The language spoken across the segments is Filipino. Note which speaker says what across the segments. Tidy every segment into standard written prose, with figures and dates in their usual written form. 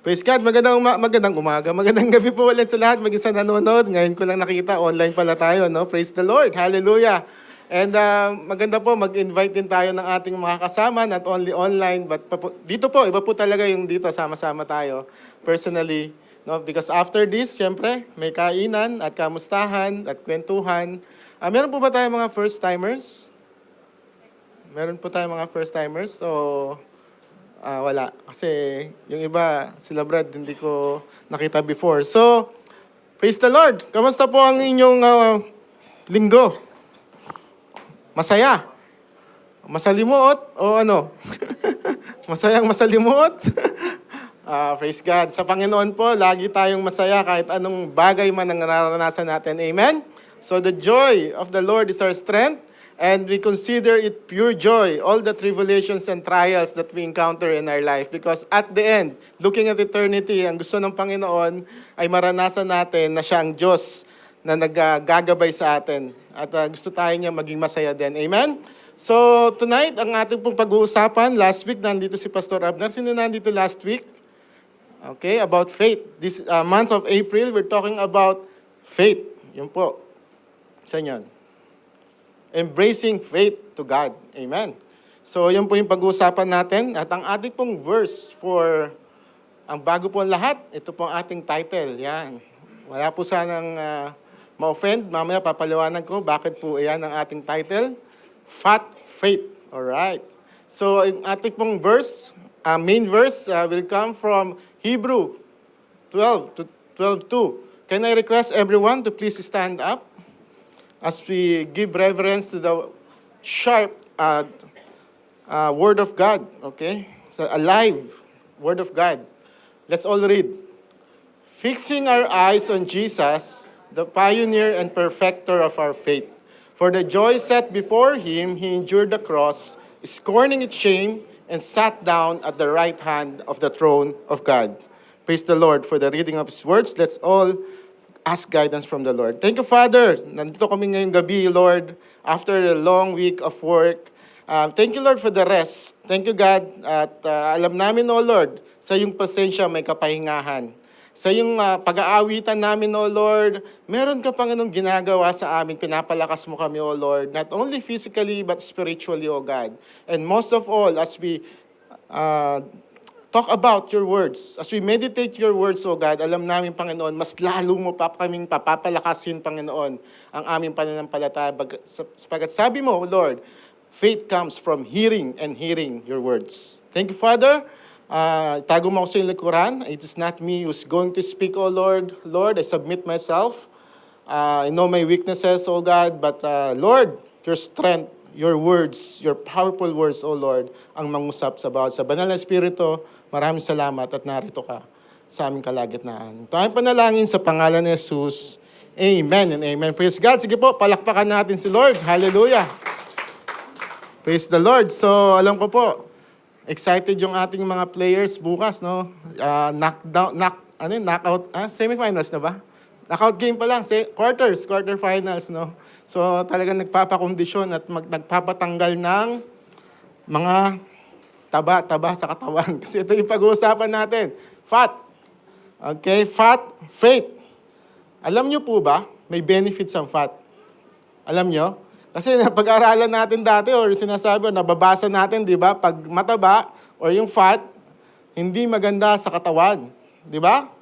Speaker 1: Praise God, magandang umaga, magandang gabi po ulit sa lahat, mag-isa nanonood. Ngayon ko lang nakita, online pala tayo, no? Praise the Lord, hallelujah. And maganda po, mag-invite din tayo ng ating mga kasama, not only online, but dito po, iba po talaga yung dito, sama-sama tayo, personally. No? Because after this, syempre, may kainan at kamustahan at kwentuhan. Meron po ba tayong mga first-timers? Meron po tayong mga first-timers, so... wala. Kasi yung iba, sila Brad, hindi ko nakita before. So, praise the Lord. Kamusta po ang inyong linggo? Masaya? Masalimuot? O ano? Masayang masalimuot? Praise God. Sa Panginoon po, lagi tayong masaya kahit anong bagay man ang nararanasan natin. Amen? So, the joy of the Lord is our strength. And we consider it pure joy, all the tribulations and trials that we encounter in our life. Because at the end, looking at eternity, ang gusto ng Panginoon ay maranasan natin na siya ang Diyos na naggagabay sa atin. At gusto tayo niya maging masaya din. Amen? So tonight, ang ating pong pag-uusapan, last week nandito si Pastor Abner. Sino nandito last week? Okay, about faith. This month of April, we're talking about faith. Yun po. Sa inyo. Embracing faith to God. Amen. So, yun po yung pag-uusapan natin. At ang ating pong verse for, ang bago po lahat, ito po ang ating title. Yan. Wala po sanang ma-offend. Mamaya papaliwanag ko bakit po yan ang ating title. Fat Faith. Alright. So, ang ating pong verse, main verse will come from Hebrew 12 to 12:2. Can I request everyone to please stand up? As we give reverence to the sharp Word of God, okay? So, alive Word of God. Let's all read. Fixing our eyes on Jesus, the pioneer and perfecter of our faith. For the joy set before him, he endured the cross, scorning its shame, and sat down at the right hand of the throne of God. Praise the Lord for the reading of his words. Let's all ask guidance from the Lord. Thank you, Father. Nandito kami ngayong gabi, Lord, after a long week of work. Thank you, Lord, for the rest. Thank you, God. At alam namin, O Lord, sa iyong pasensya may kapahingahan. Sa iyong pag-aawitan namin, O Lord, meron ka Panginoong ginagawa sa amin. Pinapalakas mo kami, O Lord, not only physically but spiritually, O God. And most of all, as we talk about your words. As we meditate your words, O God, alam namin, Panginoon, mas lalo mo pa kaming papapalakasin, Panginoon, ang aming pananampalataya. Sapagat sabi mo, O Lord, faith comes from hearing and hearing your words. Thank you, Father. Tago mo ako sa iyong likuran. It is not me who's going to speak, O Lord. Lord, I submit myself. I know my weaknesses, O God, but Lord, your strength, your words, your powerful words, O Lord, ang mangusap sa bawat. Sa banal na Espiritu, maraming salamat at narito ka sa aming kalagitnaan. Ito ang panalangin sa pangalan ni Jesus. Amen and amen. Praise God. Sige po, palakpakan natin si Lord. Hallelujah. Praise the Lord. So, alam ko po, excited yung ating mga players bukas, no? Knockout, semifinals na ba? Knockout game pa lang, quarterfinals, no? So, talagang nagpapakondisyon at nagpapatanggal ng mga taba sa katawan. Kasi ito yung pag-uusapan natin. Fat. Okay, fat, faith. Alam nyo po ba, may benefits ang fat? Alam nyo? Kasi napag-aralan natin dati or sinasabi, nababasa natin, di ba? Pag mataba or yung fat, hindi maganda sa katawan. Di ba?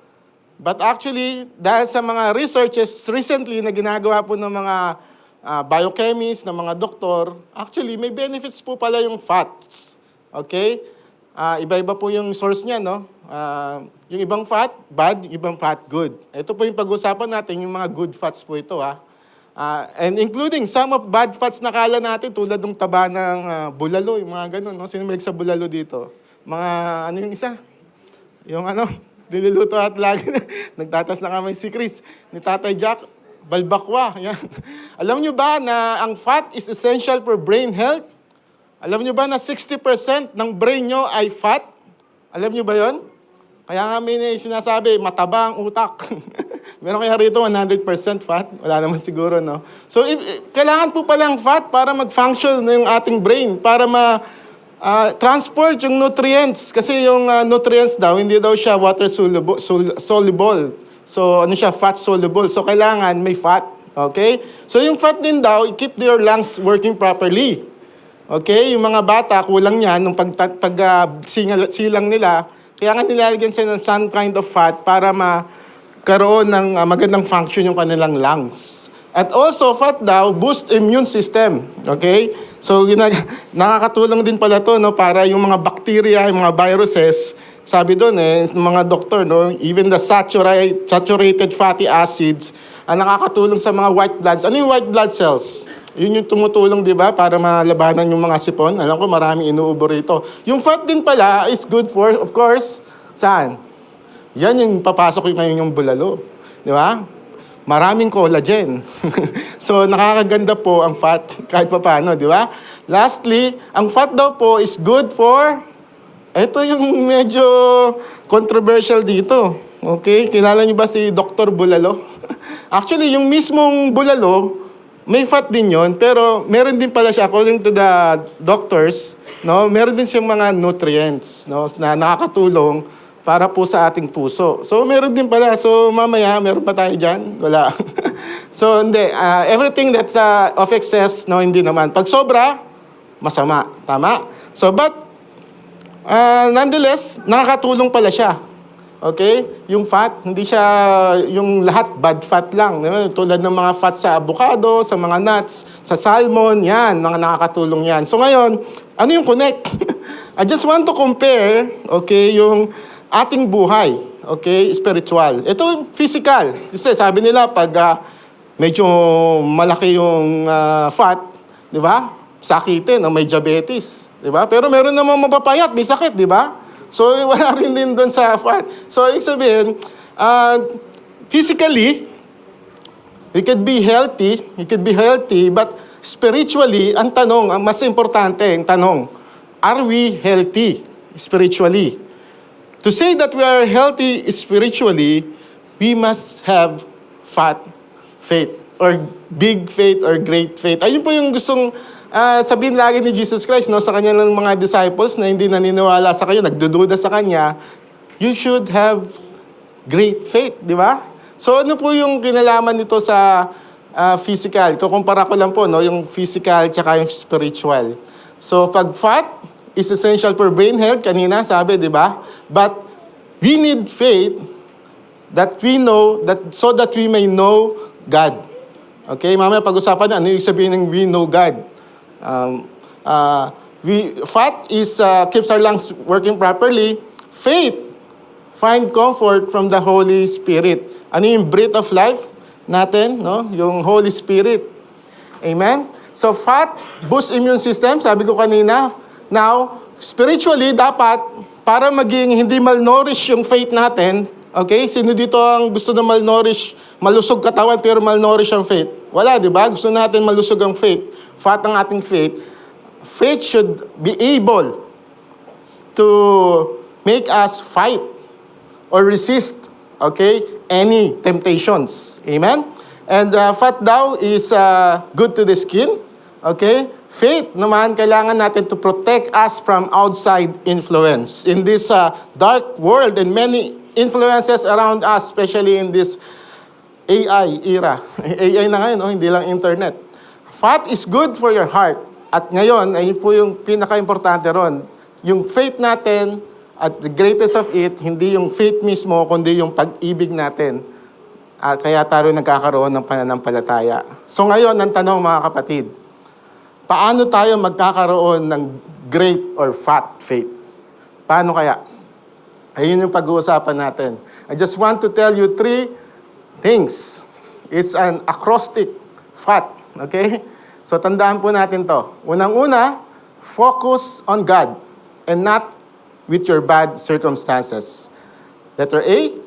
Speaker 1: But actually, dahil sa mga researches recently na ginagawa po ng mga biochemists, ng mga doktor, actually, may benefits po pala yung fats. Okay? Iba-iba po yung source niya, no? Yung ibang fat, bad, yung ibang fat, good. Ito po yung pag-usapan natin, yung mga good fats po ito, ha? And including some of bad fats na kala natin, tulad ng taba ng bulalo, yung mga ganun, no? Sino may sa bulalo dito? Mga, ano yung isa? Yung ano? Niluluto at lagi nagtatas na kami si Chris, ni Tatay Jack, balbakwa. Yan. Alam nyo ba na ang fat is essential for brain health? Alam nyo ba na 60% ng brain nyo ay fat? Alam nyo ba yon? Kaya nga may sinasabi, mataba ang utak. Meron kaya rito 100% fat? Wala naman siguro, no? So, kailangan po palang fat para mag-function yung ating brain, para transport yung nutrients. Kasi yung nutrients daw, hindi daw siya water soluble. So, ano siya? Fat soluble. So, kailangan may fat. Okay? So, yung fat din daw, keep your lungs working properly. Okay? Yung mga bata, kulang yan nung silang nila. Kaya nga nilalagyan sila ng some kind of fat para magkaroon ng magandang function yung kanilang lungs. At also, fat daw, boost immune system. Okay? So, nakakatulong din pala to, no, para yung mga bacteria, yung mga viruses, sabi doon ng mga doktor, no, even the saturated fatty acids, nakakatulong sa mga white bloods. Ano yung white blood cells? Yun yung tumutulong, di ba, para malabanan yung mga sipon. Alam ko, maraming inuubo rito. Yung fat din pala is good for, of course, saan? Yan yung papasok ngayon yung bulalo. Di ba? Maraming collagen. So, nakakaganda po ang fat kahit paano, di ba? Lastly, ang fat daw po is good for, ito yung medyo controversial dito. Okay? Kilala niyo ba si Dr. Bulalo? Actually, yung mismong bulalo, may fat din yon, pero meron din pala siya, according to the doctors, no, meron din siyang mga nutrients, no, na nakakatulong para po sa ating puso. So, meron din pala. So, mamaya, meron pa tayo dyan? Wala. So, hindi. Everything that's of excess, no, hindi naman. Pag sobra, masama. Tama? So, but, nonetheless, nakakatulong pala siya. Okay? Yung fat, hindi siya yung lahat bad fat lang. Tulad ng mga fat sa avocado, sa mga nuts, sa salmon, yan, mga nakakatulong yan. So, ngayon, ano yung connect? I just want to compare, okay, yung ating buhay, okay, spiritual. Ito, physical. Kasi sabi nila, pag medyo malaki yung fat, di ba? Sakitin, may diabetes, di ba? Pero meron namang mapapayat, may sakit, di ba? So, wala rin din doon sa fat. So, ibig sabihin, physically, you could be healthy, but spiritually, ang tanong, ang mas importante, ang tanong, are we healthy spiritually? To say that we are healthy spiritually, we must have fat faith or big faith or great faith. Ayun po yung gustong sabihin lagi ni Jesus Christ, no, sa kanya ng mga disciples na hindi naniniwala sa kanya, nagdududa sa kanya, you should have great faith, di ba? So ano po yung kinalaman nito sa physical? Kukumpara ko lang po, no, yung physical tsaka yung spiritual. So pag fat is essential for brain health, kanina sabi, di ba? But we need faith that we know, that so that we may know God. Okay, mamaya pag-usapan na, ano yung sabihin ng we know God? Fat is keeps our lungs working properly. Faith, find comfort from the Holy Spirit. Ano yung breath of life natin? No? Yung Holy Spirit. Amen? So fat, boost immune system, sabi ko kanina. Now, spiritually, dapat, para maging hindi malnourished yung faith natin, okay? Sino dito ang gusto na malnourished, malusog katawan pero malnourished ang faith? Wala, di ba? Gusto natin malusog ang faith. Fat ang ating faith. Faith should be able to make us fight or resist, okay, any temptations. Amen? And fat daw is good to the skin. Okay? Faith naman, kailangan natin to protect us from outside influence. In this dark world and many influences around us, especially in this AI era. AI na ngayon, hindi lang internet. Fat is good for your heart. At ngayon, ayun po yung pinaka-importante ron. Yung faith natin, at the greatest of it, hindi yung faith mismo, kundi yung pag-ibig natin. At kaya tayo nagkakaroon ng pananampalataya. So ngayon, ang tanong mga kapatid, paano tayo magkakaroon ng great or fat faith? Paano kaya? Ayun yung pag-uusapan natin. I just want to tell you 3 things. It's an acrostic, fat. Okay? So tandaan po natin to. Unang-una, focus on God and not with your bad circumstances. Letter A,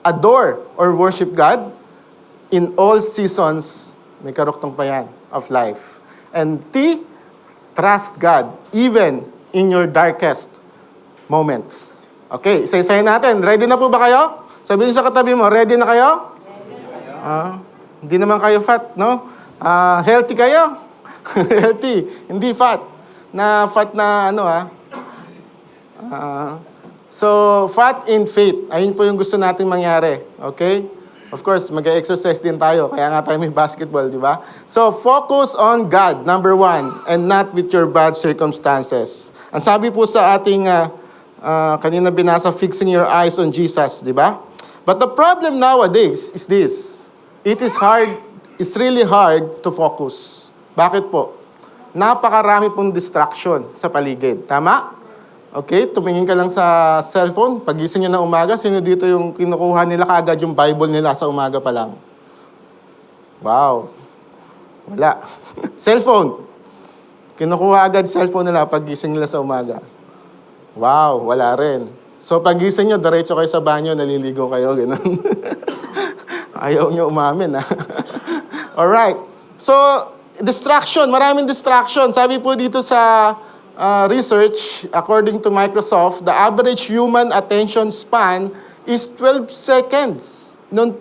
Speaker 1: adore or worship God in all seasons, may karuktong pa yan, of life. And T, trust God even in your darkest moments. Okay, isa-isahin natin. Ready na po ba kayo? Sabihin sa katabi mo, ready na kayo? Hindi naman kayo fat, no? Healthy kayo? Healthy, hindi fat. na fat na so, fat in faith. Ayun po yung gusto nating mangyari. Okay? Of course, mag-exercise din tayo. Kaya nga tayo may basketball, di ba? So, focus on God, number one, and not with your bad circumstances. Ang sabi po sa ating kanina binasa, fixing your eyes on Jesus, di ba? But the problem nowadays is this. It's really hard to focus. Bakit po? Napakarami pong distraction sa paligid. Tama? Okay, tumingin ka lang sa cellphone. Pagising nyo ng umaga, sino dito yung kinukuha nila kaagad yung Bible nila sa umaga pa lang? Wow. Wala. Cellphone. Kinukuha agad cellphone nila pagising nila sa umaga. Wow, wala rin. So pagising nyo, diretso kayo sa banyo, naliligo kayo, gano'n. Ayaw nyo umamin, ha? Alright. So, distraction, maraming distraction. Sabi po dito sa research, according to Microsoft, the average human attention span is 12 seconds noong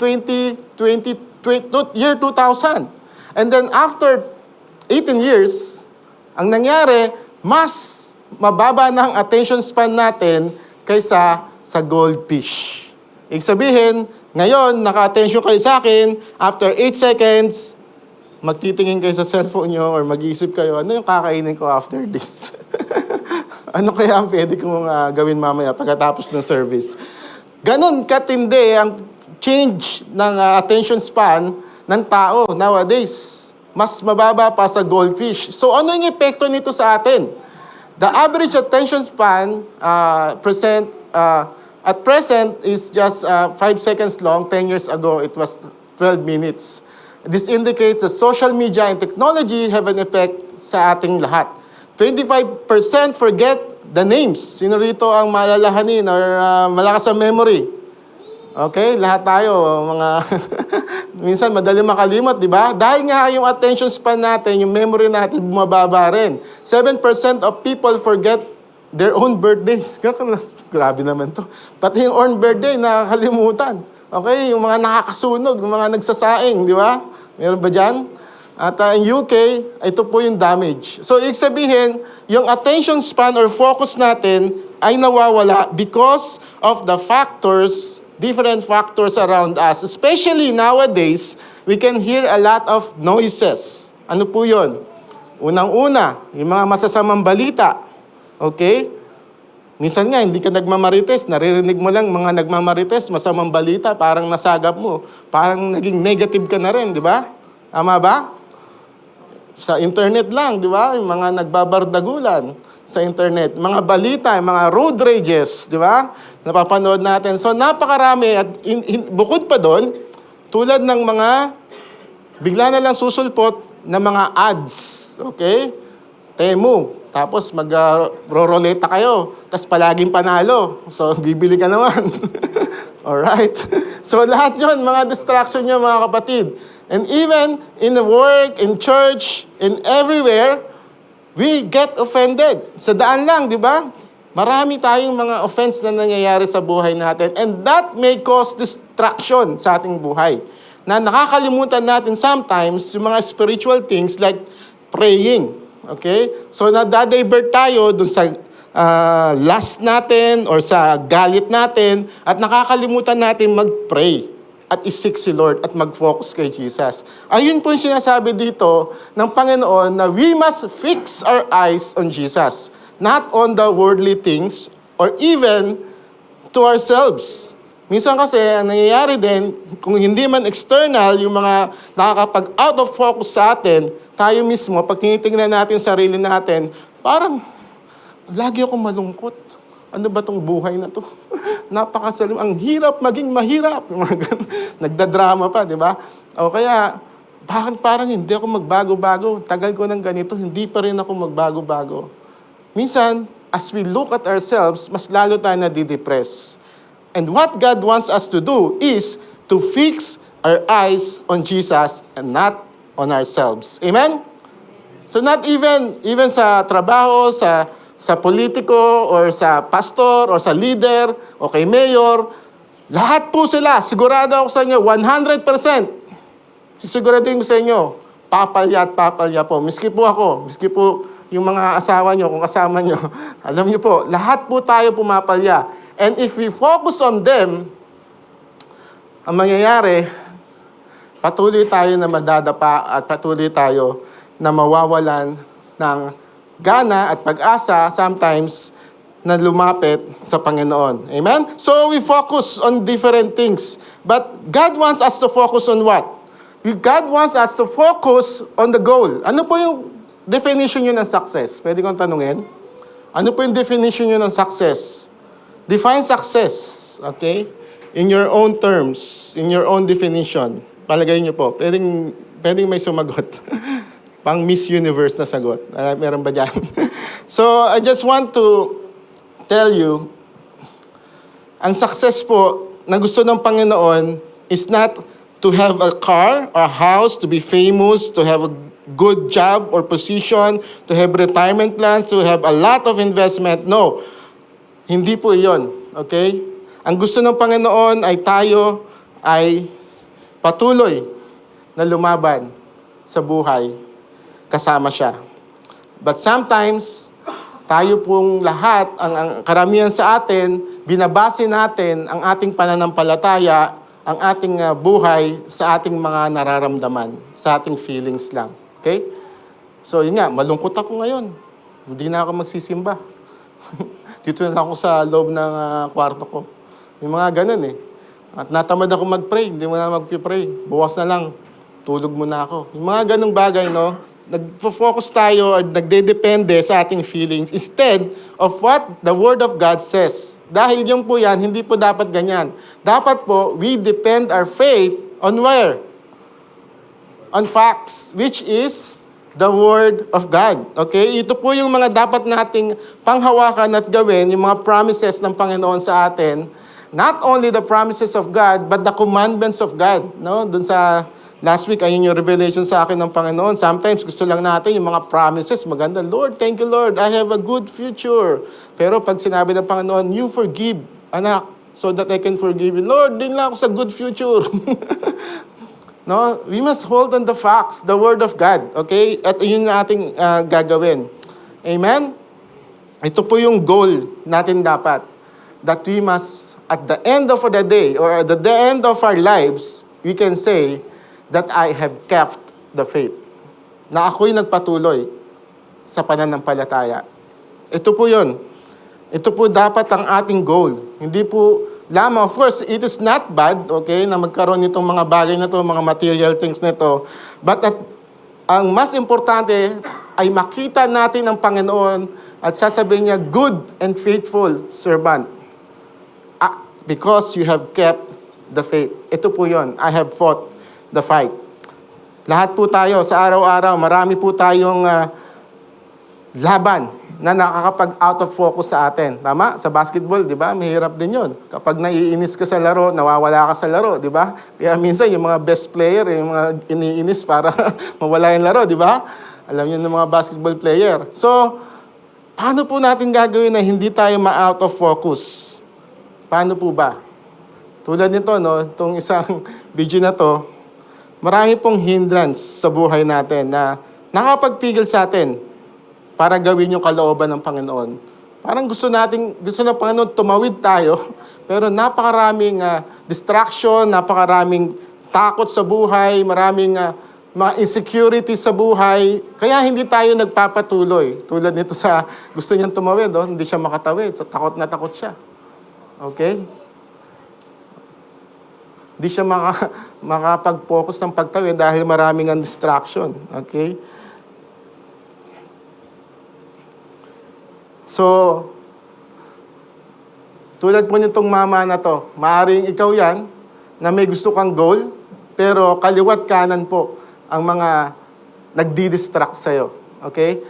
Speaker 1: year 2000. And then after 18 years, ang nangyari, mas mababa na ang attention span natin kaysa sa goldfish. Ibig sabihin, ngayon, naka-attention kayo sa akin, after 8 seconds, magtitingin kayo sa cellphone nyo or mag-iisip kayo, ano yung kakainin ko after this? Ano kaya ang pwede kong gawin mamaya pagkatapos ng service? Ganon katindi ang change ng attention span ng tao nowadays. Mas mababa pa sa goldfish. So ano yung epekto nito sa atin? The average attention span at present is just 5 seconds long. 10 years ago, it was 12 minutes. This indicates that social media and technology have an effect sa ating lahat. 25% forget the names. Sino rito ang malalahanin or malakas sa memory? Okay, lahat tayo, mga minsan madali makalimot, di ba? Dahil nga yung attention span natin, yung memory natin, bumababa rin. 7% of people forget their own birthdays. Grabe naman to. Pati yung own birthday, nakakalimutan. Okay, yung mga nakakasunog, yung mga nagsasaing, di ba? Meron ba dyan? At in UK, ito po yung damage. So, ibig sabihin, yung attention span or focus natin ay nawawala because of the factors, different factors around us. Especially nowadays, we can hear a lot of noises. Ano po yun? Unang-una, yung mga masasamang balita. Okay? Minsan nga, hindi ka nagmamarites, naririnig mo lang mga nagmamarites, masamang balita, parang nasagap mo. Parang naging negative ka na rin, di ba? Tama ba? Sa internet lang, di ba? Yung mga nagbabardagulan sa internet. Mga balita, mga road rages, di ba? Napapanood natin. So, napakarami. At bukod pa doon, tulad ng mga bigla na lang susulpot na mga ads. Okay? Temu. Tapos mag-roroleta kayo. Tapos palaging panalo. So, bibili ka naman. Alright? So, lahat yun, mga distraction nyo, mga kapatid. And even in the work, in church, in everywhere, we get offended. Sa daan lang, di ba? Marami tayong mga offense na nangyayari sa buhay natin. And that may cause distraction sa ating buhay. Na nakakalimutan natin sometimes yung mga spiritual things like praying. Okay? So, nadadivert tayo dun sa lust natin or sa galit natin at nakakalimutan natin mag-pray at isik si Lord at mag-focus kay Jesus. Ayun po yung sinasabi dito ng Panginoon na we must fix our eyes on Jesus, not on the worldly things or even to ourselves. Minsan kasi, ang nangyayari din, kung hindi man external, yung mga nakakapag-out of focus sa atin, tayo mismo, pag tinitingnan natin yung sarili natin, parang, lagi akong malungkot. Ano ba tong buhay na to? Napakasalim. Ang hirap maging mahirap. Nagdadrama pa, di ba? O kaya, parang hindi ako magbago-bago. Tagal ko ng ganito, hindi pa rin ako magbago-bago. Minsan, as we look at ourselves, mas lalo tayo nadidepress. And what God wants us to do is to fix our eyes on Jesus and not on ourselves. Amen? So not even sa trabaho, sa politiko, or sa pastor, or sa leader, o kay mayor, lahat po sila, sigurado ako sa inyo, 100%. Sisiguraduhin ko sa inyo, papalya at papalya po. Miski po ako, miski po yung mga asawa nyo, kung kasama nyo, alam nyo po, lahat po tayo pumapalya. And if we focus on them, ang mangyayari, patuloy tayo na madadapa at patuloy tayo na mawawalan ng gana at pag-asa sometimes na lumapit sa Panginoon. Amen? So we focus on different things. But God wants us to focus on what? God wants us to focus on the goal. Ano po yung definition nyo ng success? Pwede kong tanungin? Ano po yung definition nyo ng success? Define success, okay? In your own terms, in your own definition. Palagay nyo po. Pwedeng may sumagot. Pang Miss Universe na sagot. Meron ba dyan? So, I just want to tell you, ang success po na gusto ng Panginoon is not to have a car or a house, to be famous, to have a good job or position, to have retirement plans, to have a lot of investment. No. Hindi po iyon. Okay? Ang gusto ng Panginoon ay tayo ay patuloy na lumaban sa buhay kasama siya. But sometimes, tayo pong lahat, ang karamihan sa atin, binabase natin ang ating pananampalataya, ang ating buhay sa ating mga nararamdaman, sa ating feelings lang. Okay? So, yun nga, malungkot ako ngayon. Hindi na ako magsisimba. Dito na lang ako sa loob ng kwarto ko. Yung mga ganun eh. At natamad ako mag-pray, hindi mo na mag-pray. Bukas na lang, tulog muna ako. Yung mga ganung bagay, no? Nagpo-focus tayo or nagdedepende sa ating feelings instead of what the Word of God says. Dahil yung po yan, hindi po dapat ganyan. Dapat po, we depend our faith on where? On facts, which is the Word of God. Okay? Ito po yung mga dapat nating panghawakan at gawin, yung mga promises ng Panginoon sa atin. Not only the promises of God, but the commandments of God. No? Dun sa last week, ayun yung revelation sa akin ng Panginoon. Sometimes gusto lang natin yung mga promises. Maganda, Lord, thank you, Lord. I have a good future. Pero pag sinabi ng Panginoon, you forgive, anak, so that I can forgive you. Lord, din lang ako sa good future. No, we must hold on the facts, the Word of God. Okay? At yun na ating gagawin. Amen? Ito po yung goal natin dapat. That we must, at the end of the day, or at the end of our lives, we can say, that I have kept the faith. Na ako'y nagpatuloy sa pananampalataya. Ito po yun. Ito po dapat ang ating goal. Hindi po lamang, of course, it is not bad, okay, na magkaroon nitong mga bagay na to, mga material things na to. But ang mas importante ay makita natin ang Panginoon at sasabihin niya, good and faithful servant. Because you have kept the faith. Ito po yun. I have fought the fight. Lahat po tayo sa araw-araw, marami po tayong laban na nakakapag-out of focus sa atin. Tama? Sa basketball, di ba? Mahirap din yun. Kapag naiinis ka sa laro, nawawala ka sa laro, di ba? Kaya minsan yung mga best player, yung mga iniinis para mawala yung laro, di ba? Alam niyo ng mga basketball player. So, paano po natin gagawin na hindi tayo ma-out of focus? Paano po ba? Tulad nito, no? Itong isang video na to, marami pong hindrance sa buhay natin na nakapagpigil sa atin para gawin yung kalooban ng Panginoon. Parang gusto ng Panginoon tumawid tayo, pero napakaraming distraction, napakaraming takot sa buhay, maraming mga insecurity sa buhay, kaya hindi tayo nagpapatuloy. Tulad nito sa gusto niyang tumawid, hindi siya makatawid, so takot na takot siya. Okay? Hindi siya makapag-focus ng pagtawid dahil maraming ang distraction. Okay? So, tulad po nitong mama na to, maaaring ikaw yan, na may gusto kang goal, pero kaliwat kanan po ang mga nagdi-distract sa'yo. Okay?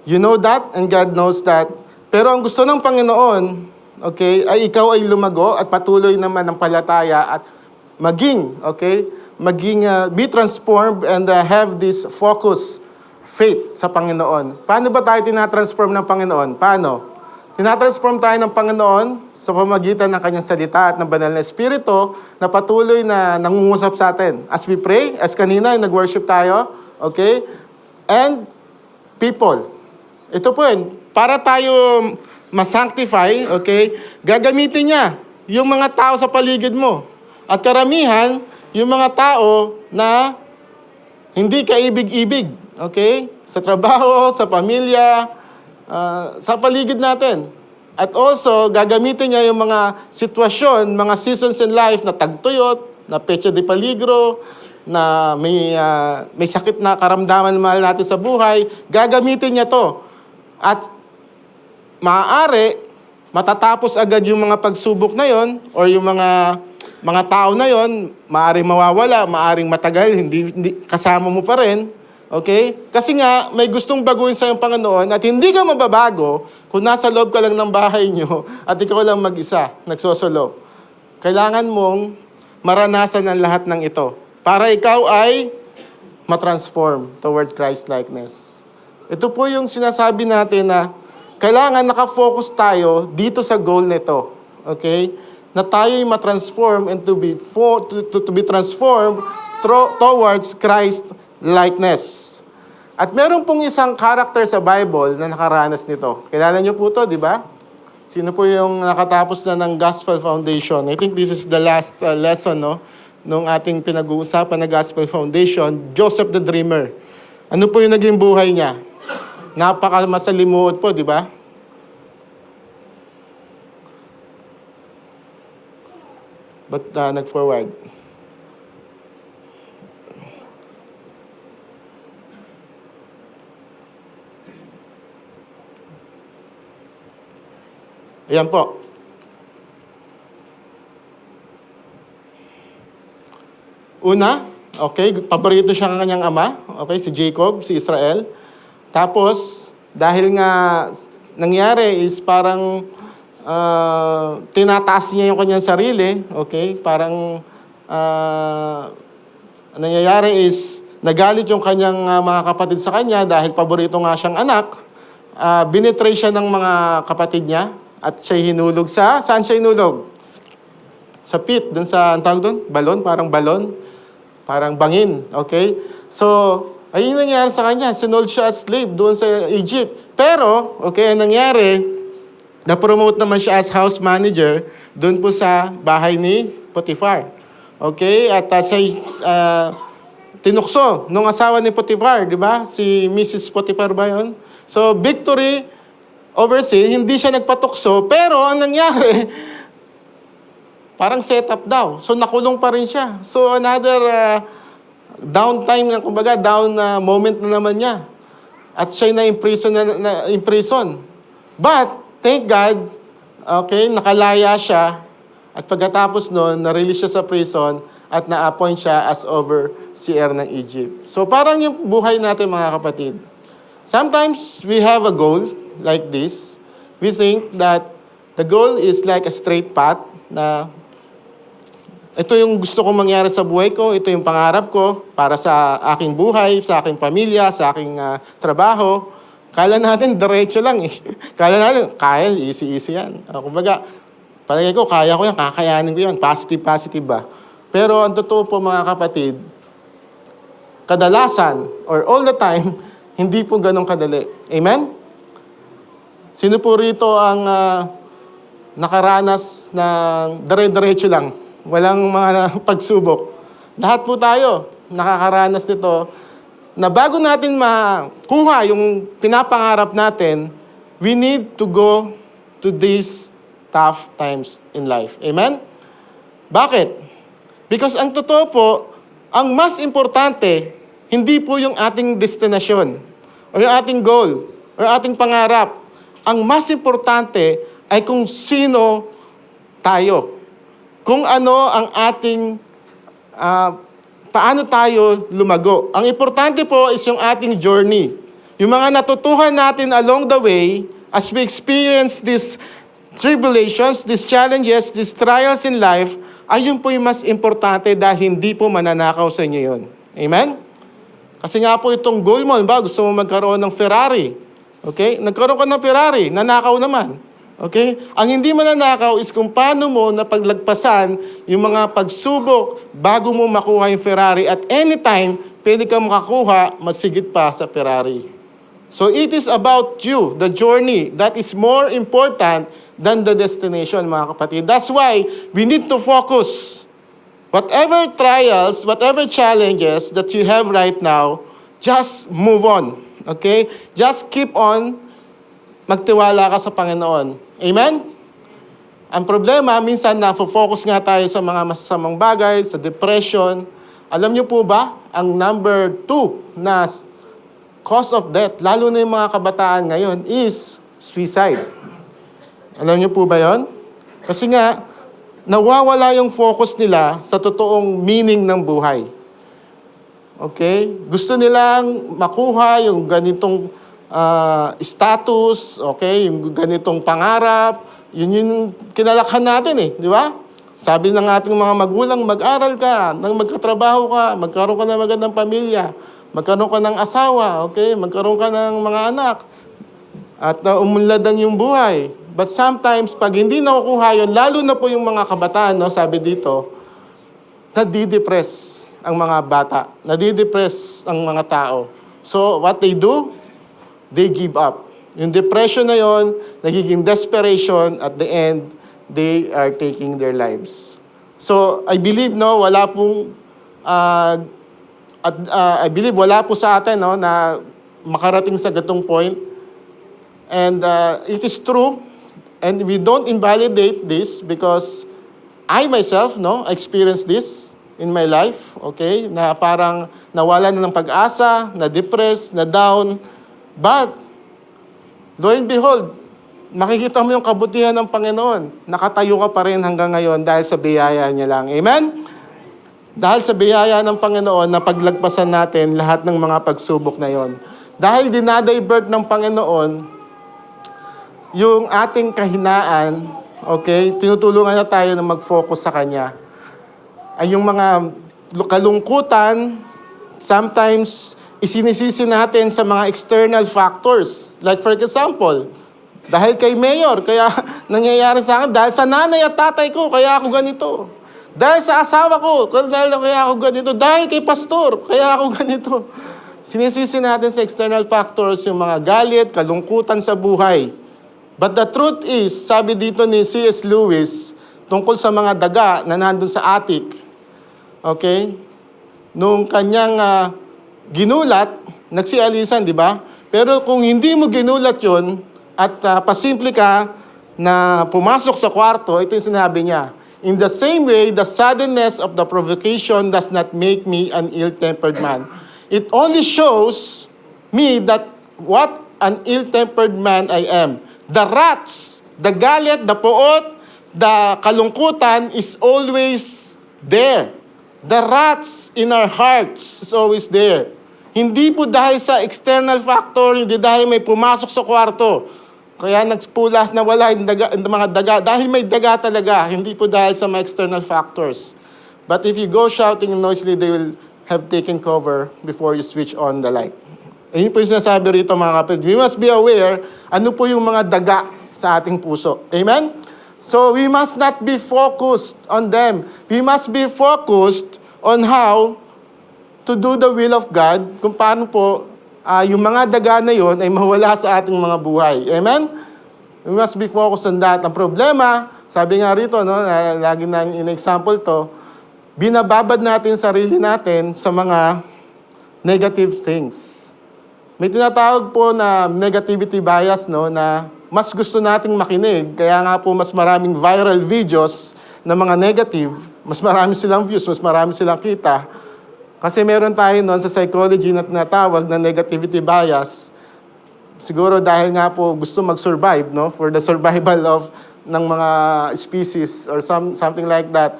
Speaker 1: You know that, and God knows that. Pero ang gusto ng Panginoon, okay, ay ikaw ay lumago at patuloy naman ng palataya at be transformed and have this focus, faith sa Panginoon. Paano ba tayo tinatransform ng Panginoon? Paano? Tinatransform tayo ng Panginoon sa pamagitan ng Kanyang salita at ng banal na Espiritu na patuloy na nangungusap sa atin. As we pray, as kanina, nag-worship tayo, okay? And people. Ito po yun, para tayo ma-sanctify, okay, gagamitin niya yung mga tao sa paligid mo. At karamihan, yung mga tao na hindi kaibig-ibig, okay? Sa trabaho, sa pamilya, sa paligid natin. At also, gagamitin niya yung mga sitwasyon, mga seasons in life na tagtuyot, na pecha de peligro, na may sakit na karamdaman mahal natin sa buhay, gagamitin niya to. At maaari, matatapos agad yung mga pagsubok na yon or yung mga tao na yon, maaaring mawawala, maaaring matagal, hindi kasama mo pa rin. Okay? Kasi nga, may gustong baguhin sa iyong Panginoon at hindi ka mababago kung nasa loob ka lang ng bahay nyo at ikaw lang mag-isa, nagsosolo. Kailangan mong maranasan ang lahat ng ito para ikaw ay matransform toward Christ-likeness. Ito po yung sinasabi natin na kailangan nakafocus tayo dito sa goal nito. Okay? Na tayo'y matransform and to be transformed towards Christ-likeness. At meron pong isang character sa Bible na nakaranas nito. Kilala niyo po to, di ba? Sino po yung nakatapos na ng Gospel Foundation? I think this is the last lesson, no? Nung ating pinag-uusapan na Gospel Foundation, Joseph the Dreamer. Ano po yung naging buhay niya? Napaka-masalimuot po, di ba? But nag-forward. Ayan po. Una, okay, paborito siya ng kanyang ama, okay, si Jacob, si Israel. Tapos, dahil nga nangyari is parang tinataas niya yung kanyang sarili, okay? Parang nangyayari is nagalit yung kanyang mga kapatid sa kanya dahil paborito nga siyang anak. Binitray siya ng mga kapatid niya at siya'y hinulog saan siya hinulog? Sa pit, dun sa, ang tawag dun? Balon, parang bangin, okay? So, ayun nangyari sa kanya, sinold siya as slave doon sa Egypt. Pero, okay, ang nangyari, na-promote naman siya as house manager doon po sa bahay ni Potiphar. Okay? At siya tinukso nung asawa ni Potiphar, di ba? Si Mrs. Potiphar ba yun? So, victory over sin, hindi siya nagpatukso, pero ang nangyari, parang setup daw. So, nakulong pa rin siya. So, another downtime, kumbaga, down moment na naman niya. At siya'y na-imprison. But, thank God, okay, nakalaya siya at pagkatapos noon, na-release siya sa prison at na-appoint siya as overseer ng Egypt. So parang yung buhay natin mga kapatid. Sometimes we have a goal like this. We think that the goal is like a straight path na ito yung gusto kong mangyari sa buhay ko, ito yung pangarap ko para sa aking buhay, sa aking pamilya, sa aking trabaho. Kala natin, diretso lang eh. Kala natin, kaya, easy yan. Kumbaga, palagay ko, kaya ko yan, kakayanin ko yan. Positive ba? Pero ang totoo po mga kapatid, kadalasan, or all the time, hindi po ganun kadali. Amen? Sino po rito ang nakaranas ng dire-diretso lang? Walang mga pagsubok. Lahat po tayo nakakaranas nito na bago natin makuha yung pinapangarap natin, we need to go to these tough times in life. Amen? Bakit? Because ang totoo po, ang mas importante, hindi po yung ating destinasyon, o yung ating goal, o yung ating pangarap. Ang mas importante ay kung sino tayo. Kung ano ang ating paano tayo lumago. Ang importante po is yung ating journey. Yung mga natutuhan natin along the way as we experience these tribulations, these challenges, these trials in life, ay yun po yung mas importante dahil hindi po mananakaw sa inyo yun. Amen? Kasi nga po itong goal mo, ba, gusto mo magkaroon ng Ferrari. Okay? Nagkaroon ka ng Ferrari, nanakaw naman. Okay? Ang hindi mananakaw is kung paano mo napaglagpasan yung mga pagsubok bago mo makuha yung Ferrari. At anytime, pwede kang makakuha masigit pa sa Ferrari. So it is about you, the journey, that is more important than the destination, mga kapatid. That's why we need to focus. Whatever trials, whatever challenges that you have right now, just move on. Okay? Just keep on magtiwala ka sa Panginoon. Amen? Ang problema, minsan na-focus nga tayo sa mga masasamang bagay, sa depression. Alam niyo po ba, ang number 2 na cause of death, lalo na yung mga kabataan ngayon, is suicide. Alam niyo po ba yon? Kasi nga, nawawala yung focus nila sa totoong meaning ng buhay. Okay? Gusto nilang makuha yung ganitong status, okay? Yung ganitong pangarap. Yun yung kinalakhan natin eh, di ba? Sabi ng ating mga magulang, mag-aral ka, nang magkatrabaho ka, magkaroon ka ng magandang pamilya, magkaroon ka ng asawa, okay? Magkaroon ka ng mga anak, at umunlad ang yung buhay. But sometimes, pag hindi nakukuha yun, lalo na po yung mga kabataan, no, sabi dito, nadidepress ang mga bata, nadidepress ang mga tao. So, what they do? They give up. Yung depression na yon, nagiging desperation, at the end, they are taking their lives. So, I believe, no, wala pong, I believe wala po sa atin, no, na makarating sa gatong point. And it is true, and we don't invalidate this because I myself, no, experienced this in my life, okay, na parang nawala na ng pag-asa, na-depressed, na-down. But, lo and behold, makikita mo yung kabutihan ng Panginoon. Nakatayo ka pa rin hanggang ngayon dahil sa biyaya niya lang. Amen? Dahil sa biyaya ng Panginoon na paglagpasan natin lahat ng mga pagsubok na yon. Dahil dinadivert ng Panginoon yung ating kahinaan, okay, tinutulungan na tayo na mag-focus sa Kanya. Ay yung mga kalungkutan, sometimes isinisisi natin sa mga external factors. Like for example, dahil kay Mayor, kaya nangyayari sa akin, dahil sa nanay at tatay ko, kaya ako ganito. Dahil sa asawa ko, kaya ako ganito. Dahil kay pastor, kaya ako ganito. Sinisisi natin sa external factors yung mga galit, kalungkutan sa buhay. But the truth is, sabi dito ni C.S. Lewis, tungkol sa mga daga na nandun sa attic, okay? Nung kanyang ginulat, nagsialisan, di ba? Pero kung hindi mo ginulat yon at pasimple ka na pumasok sa kwarto, ito yung sinabi niya, in the same way, the suddenness of the provocation does not make me an ill-tempered man. It only shows me that what an ill-tempered man I am. The rats, the galit, the poot, the kalungkutan is always there. The rats in our hearts is always there. Hindi po dahil sa external factor, hindi dahil may pumasok sa kwarto. Kaya nagpulas na wala yung mga daga. Dahil may daga talaga, hindi po dahil sa mga external factors. But if you go shouting noisily, they will have taken cover before you switch on the light. Ayun po yung sinasabi rito mga kapatid. We must be aware, ano po yung mga daga sa ating puso. Amen? So we must not be focused on them. We must be focused on how to do the will of God, kung paano po yung mga daga na yon ay mawala sa ating mga buhay. Amen? We must be focused on that. Ang problema, sabi nga rito, no, lagi na in-example to, binababad natin sarili natin sa mga negative things. May tinatawag po na negativity bias, no, na mas gusto nating makinig, kaya nga po mas maraming viral videos na mga negative, mas marami silang views, mas marami silang kita. Kasi meron tayo noon sa psychology na tinatawag na negativity bias. Siguro dahil nga po gusto mag-survive, no, for the survival of ng mga species or something like that.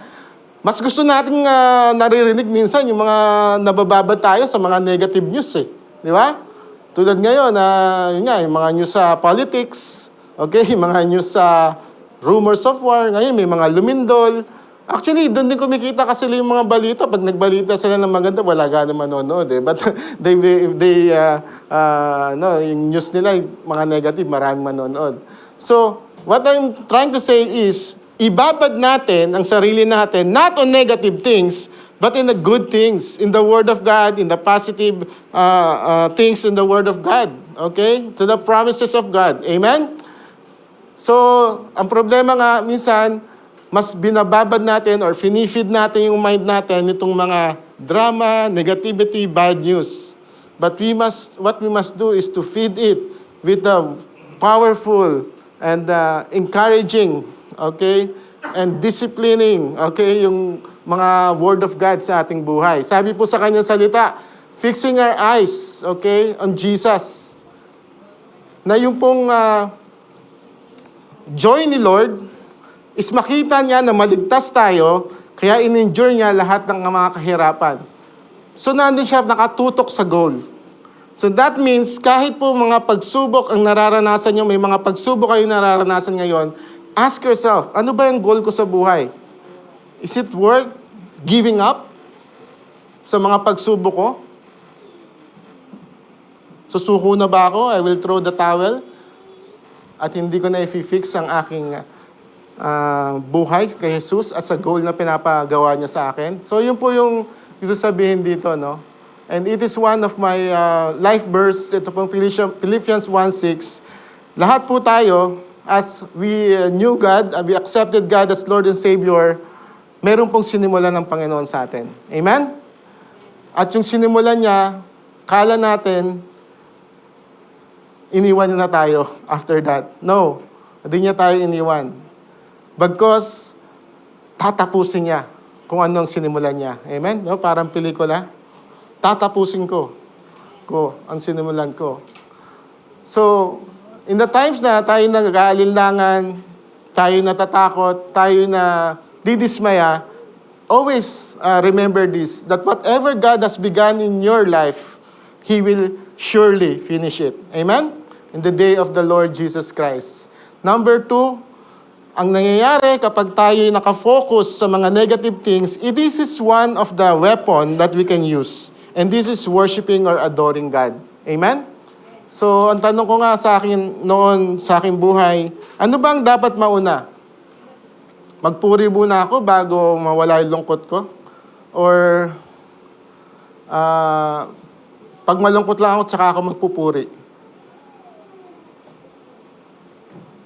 Speaker 1: Mas gusto nating naririnig minsan yung mga nabababad tayo sa mga negative news eh. Di ba? Tulad ngayon, yun nga, yung mga news sa politics, okay, mga news sa rumors of war, ngayon may mga lumindol. Actually, doon din kumikita kasi yung mga balita. Pag nagbalita sila ng maganda, wala gano'ng manonood eh. But yung news nila, mga negative, maraming manonood. So, what I'm trying to say is, ibabad natin ang sarili natin, not on negative things, but in the good things, in the Word of God, in the positive things in the Word of God. Okay? To the promises of God. Amen? So, ang problema nga, minsan, mas binababad natin or finifeed natin yung mind natin itong mga drama, negativity, bad news. But what we must do is to feed it with the powerful and encouraging, okay, and disciplining, okay, yung mga word of God sa ating buhay. Sabi po sa kanyang salita, fixing our eyes, okay, on Jesus. Na yung pong joy ni Lord is makita niya na maligtas tayo, kaya in-endure niya lahat ng mga kahirapan. So nandun siya nakatutok sa goal. So that means kahit po mga pagsubok ang nararanasan niyo, may mga pagsubok kayo nararanasan ngayon, ask yourself, ano ba yung goal ko sa buhay? Is it worth giving up sa mga pagsubok ko? Susuko na ba ako? I will throw the towel at hindi ko na i-fix ang aking buhay kay Jesus at sa goal na pinapagawa niya sa akin. So yun po yung gusto sabihin dito, no? And it is one of my life verse, ito pong Philippians 1:6. Lahat po tayo, as we knew God, we accepted God as Lord and Savior, meron pong sinimulan ng Panginoon sa atin. Amen? At yung sinimulan niya, kala natin, iniwan niya na tayo after that. No, hindi niya tayo iniwan. Bagkus, tatapusin niya kung anong sinimulan niya. Amen? No? Parang pelikula. Tatapusin ko ang sinimulan ko. So, in the times na tayo nag-aalinlangan, tayo natatakot, tayo na didismaya, always remember this, that whatever God has begun in your life, He will surely finish it. Amen? In the day of the Lord Jesus Christ. Number 2, ang nangyayari kapag tayo nakafocus sa mga negative things, this is one of the weapon that we can use. And this is worshiping or adoring God. Amen? So, ang tanong ko nga sa akin noon, sa aking buhay, ano bang dapat mauna? Magpuri muna ako bago mawala yung lungkot ko? Or, pag malungkot lang ako, tsaka ako magpupuri?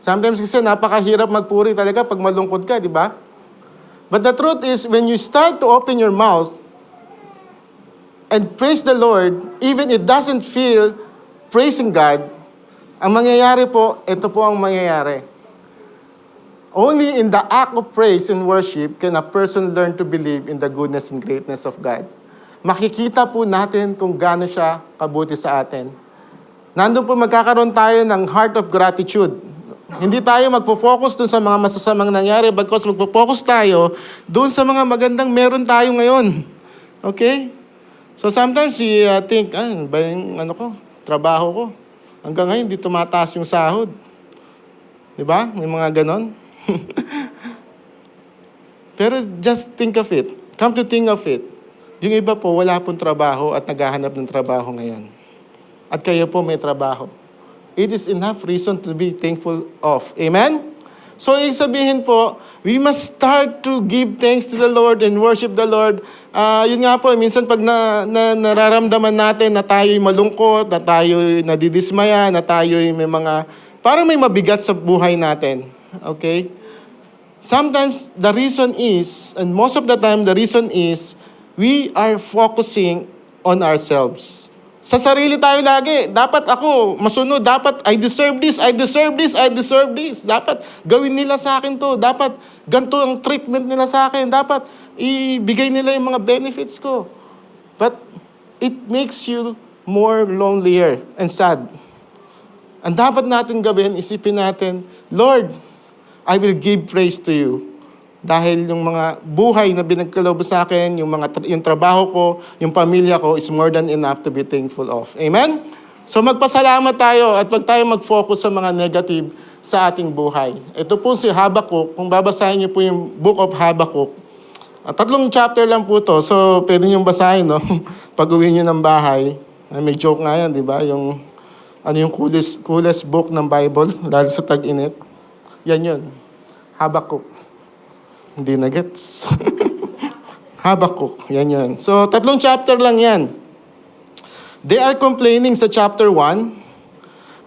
Speaker 1: Sometimes kasi napakahirap magpuri talaga pag malungkot ka, di ba? But the truth is, when you start to open your mouth and praise the Lord, even it doesn't feel praising God, ang mangyayari po, ito po ang mangyayari. Only in the act of praise and worship can a person learn to believe in the goodness and greatness of God. Makikita po natin kung gaano siya kabuti sa atin. Nandun po magkakaroon tayo ng heart of gratitude. Hindi tayo magpo-focus dun sa mga masasamang nangyari, bagkus magpo-focus tayo dun sa mga magandang meron tayo ngayon. Okay? So sometimes we think, ba yung trabaho ko? Hanggang ngayon, hindi tumataas yung sahod. Di ba? May mga ganon. Pero just think of it. Come to think of it. Yung iba po, wala pong trabaho at naghahanap ng trabaho ngayon. At kayo po may trabaho. It is enough reason to be thankful of. Amen? So, ibig sabihin po, we must start to give thanks to the Lord and worship the Lord. Yun nga po, minsan pag nararamdaman natin na tayo'y malungkot, na tayo'y nadidismaya, na tayo'y may mga, parang may mabigat sa buhay natin. Okay? Sometimes, the reason is, and most of the time, the reason is, we are focusing on ourselves. Sa sarili tayo lagi. Dapat ako masunod. Dapat I deserve this, I deserve this, I deserve this. Dapat gawin nila sa akin to. Dapat ganito ang treatment nila sa akin. Dapat ibigay nila yung mga benefits ko. But it makes you more lonelier and sad. Ang dapat natin gawin, isipin natin, Lord, I will give praise to you. Dahil yung mga buhay na binagkaloob sa akin, yung trabaho ko, yung pamilya ko is more than enough to be thankful of. Amen? So magpasalamat tayo at wag tayo mag-focus sa mga negative sa ating buhay. Ito po si Habakkuk. Kung babasahin niyo po yung Book of Habakkuk, 3 chapter lang po to. So pwede niyong basahin, no? Pag-uwi niyo ng bahay. May joke nga yan, di ba? Yung coolest book ng Bible, lalo sa tag-init. Yan yun. Habakkuk. Hindi na gets. Habakkuk. Yan yun. So, 3 chapter lang yan. They are complaining sa chapter 1.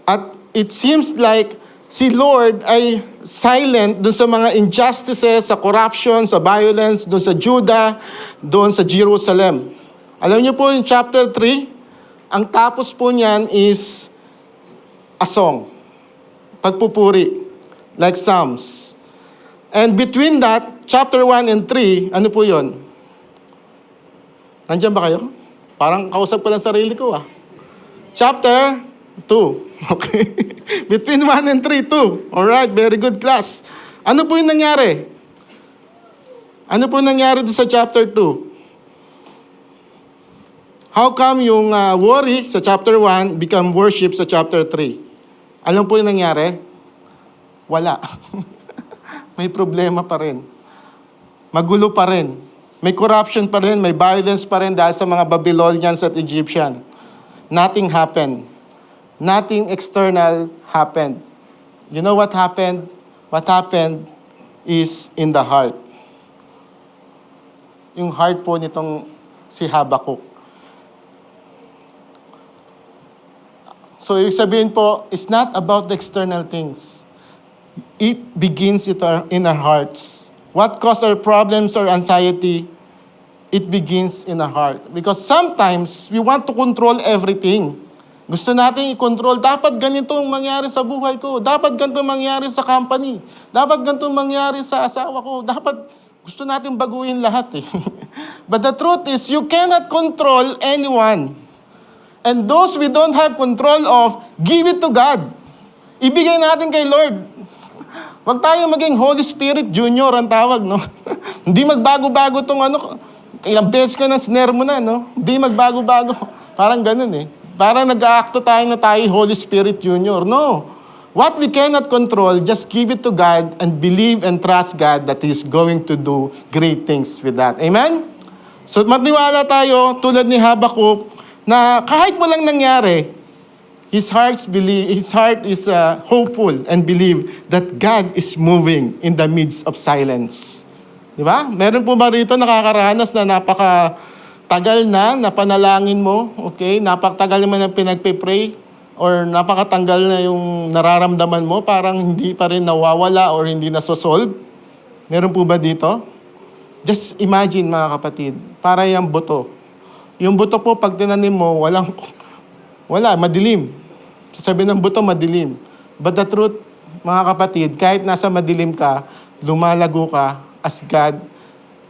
Speaker 1: At it seems like si Lord ay silent dun sa mga injustices, sa corruption, sa violence, dun sa Judah, dun sa Jerusalem. Alam niyo po yung chapter 3, ang tapos po niyan is a song, pagpupuri, like Psalms. And between that, chapter 1 and 3, ano po yun? Nandiyan ba kayo? Parang kausap ko lang sarili ko Chapter 2. Okay. Between 1 and 3, 2. Alright, very good class. Ano po yung nangyari? Ano po nangyari doon sa chapter 2? How come yung worry sa chapter 1 become worship sa chapter 3? Alam po yung nangyari? Wala. May problema pa rin. Magulo pa rin. May corruption pa rin, may violence pa rin dahil sa mga Babylonians at Egyptian. Nothing happened. Nothing external happened. You know what happened? What happened is in the heart. Yung heart po nitong si Habakuk. So, ibig sabihin po, it's not about the external things. It begins in our hearts. What causes our problems or anxiety? It begins in our heart. Because sometimes, we want to control everything. Gusto natin i-control, dapat ganito ang mangyari sa buhay ko. Dapat ganito mangyari sa company. Dapat ganito mangyari sa asawa ko. Dapat gusto natin baguhin lahat But the truth is, you cannot control anyone. And those we don't have control of, give it to God. Ibigay natin kay Lord. Huwag tayo maging Holy Spirit Junior ang tawag, no? Hindi magbago-bago tong ilang beses ka na snare mo na, no? Hindi magbago-bago. Parang ganun Parang nag-aakto tayo na tayo Holy Spirit Junior. No. What we cannot control, just give it to God and believe and trust God that He's going to do great things with that. Amen? So magniwala tayo, tulad ni Habakuk, na kahit walang nangyari, his heart is hopeful and believe that God is moving in the midst of silence. Di ba? Meron po ba rito nakakaranas na tagal na panalangin mo, okay? Napakatagal naman ang pinagpe-pray or napakatanggal na yung nararamdaman mo, parang hindi pa rin nawawala or hindi nasosolve. Meron po ba dito? Just imagine mga kapatid, para yung buto. Yung buto po, pag tinanim mo, wala, madilim. Sasabihin ng buto, madilim. But the truth, mga kapatid, kahit nasa madilim ka, lumalago ka as God